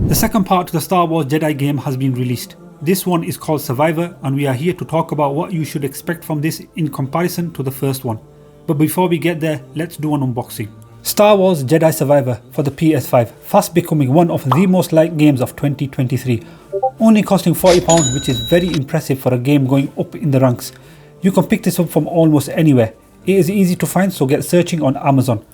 The second part to the Star Wars Jedi game has been released. This one is called Survivor, and we are here to talk about what you should expect from this in comparison to the first one. But before we get there, let's do an unboxing. Star Wars Jedi Survivor for the PS5, fast becoming one of the most liked games of 2023. Only costing £40, which is very impressive for a game going up in the ranks. You can pick this up from almost anywhere. It is easy to find, so get searching on Amazon.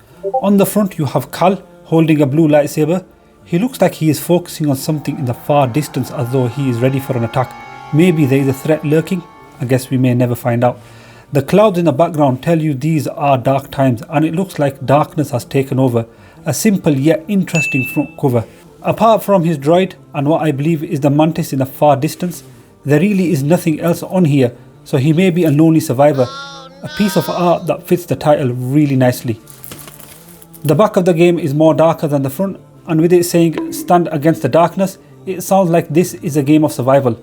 On the front you have Cal holding a blue lightsaber. He looks like he is focusing on something in the far distance as though he is ready for an attack. Maybe there is a threat lurking? I guess we may never find out. The clouds in the background tell you these are dark times, and it looks like darkness has taken over. A simple yet interesting front cover. Apart from his droid and what I believe is the mantis in the far distance, there really is nothing else on here, so he may be a lonely survivor. A piece of art that fits the title really nicely. The back of the game is more darker than the front, and with it saying stand against the darkness, it sounds like this is a game of survival.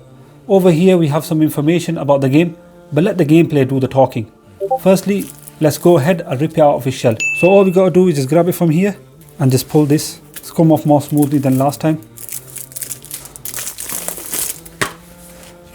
Over here we have some information about the game, but let the gameplay do the talking. Firstly, let's go ahead and rip it out of its shell. So all we gotta do is just grab it from here and just pull this. It's come off more smoothly than last time.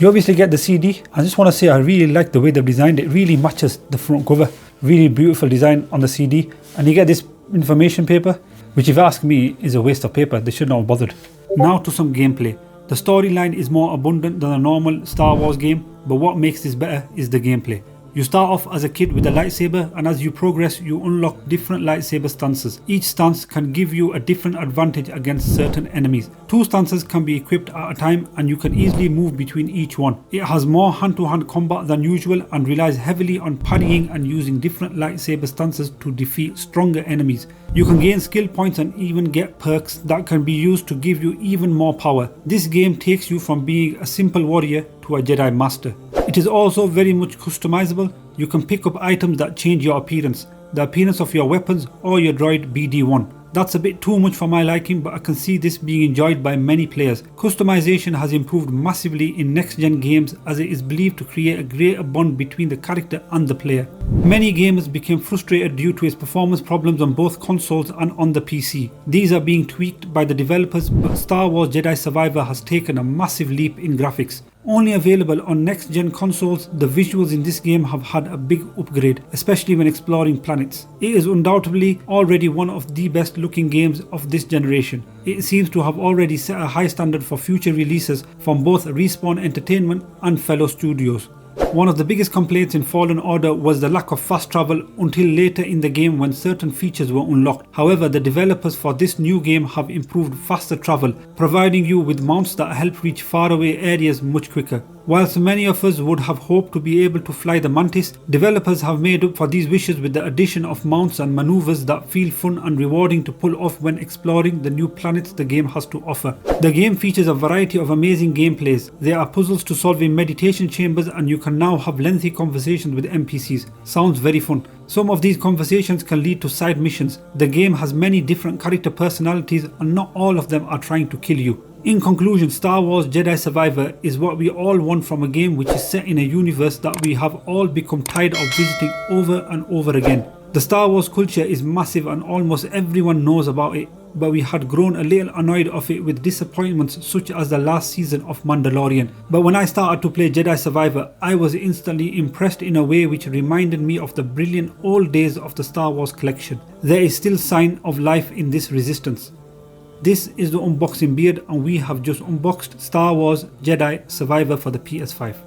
You obviously get the CD. I just want to say I really like the way they've designed it. It really matches the front cover. Really beautiful design on the CD. And you get this information paper, which if you ask me is a waste of paper. They should not have bothered. Now to some gameplay. The storyline is more abundant than a normal Star Wars game, but what makes this better is the gameplay. You start off as a kid with a lightsaber, and as you progress you unlock different lightsaber stances. Each stance can give you a different advantage against certain enemies. 2 stances can be equipped at a time, and you can easily move between each one. It has more hand-to-hand combat than usual and relies heavily on parrying and using different lightsaber stances to defeat stronger enemies. You can gain skill points and even get perks that can be used to give you even more power. This game takes you from being a simple warrior to a Jedi Master. It is also very much customizable. You can pick up items that change your appearance, the appearance of your weapons or your droid BD1. That's a bit too much for my liking, but I can see this being enjoyed by many players. Customization has improved massively in next gen games, as it is believed to create a greater bond between the character and the player. Many gamers became frustrated due to its performance problems on both consoles and on the PC. These are being tweaked by the developers, but Star Wars Jedi Survivor has taken a massive leap in graphics. Only available on next gen consoles, the visuals in this game have had a big upgrade, especially when exploring planets. It is undoubtedly already one of the best looking games of this generation. It seems to have already set a high standard for future releases from both Respawn Entertainment and fellow studios. One of the biggest complaints in Fallen Order was the lack of fast travel until later in the game when certain features were unlocked. However, the developers for this new game have improved faster travel, providing you with mounts that help reach faraway areas much quicker. Whilst many of us would have hoped to be able to fly the Mantis, developers have made up for these wishes with the addition of mounts and maneuvers that feel fun and rewarding to pull off when exploring the new planets the game has to offer. The game features a variety of amazing gameplays. There are puzzles to solve in meditation chambers, and you can now have lengthy conversations with NPCs. Sounds very fun. Some of these conversations can lead to side missions. The game has many different character personalities, and not all of them are trying to kill you. In conclusion, Star Wars Jedi Survivor is what we all want from a game which is set in a universe that we have all become tired of visiting over and over again. The Star Wars culture is massive and almost everyone knows about it, but we had grown a little annoyed of it with disappointments such as the last season of Mandalorian. But when I started to play Jedi Survivor, I was instantly impressed in a way which reminded me of the brilliant old days of the Star Wars collection. There is still sign of life in this resistance. This is the Unboxing Beard, and we have just unboxed Star Wars Jedi Survivor for the PS5.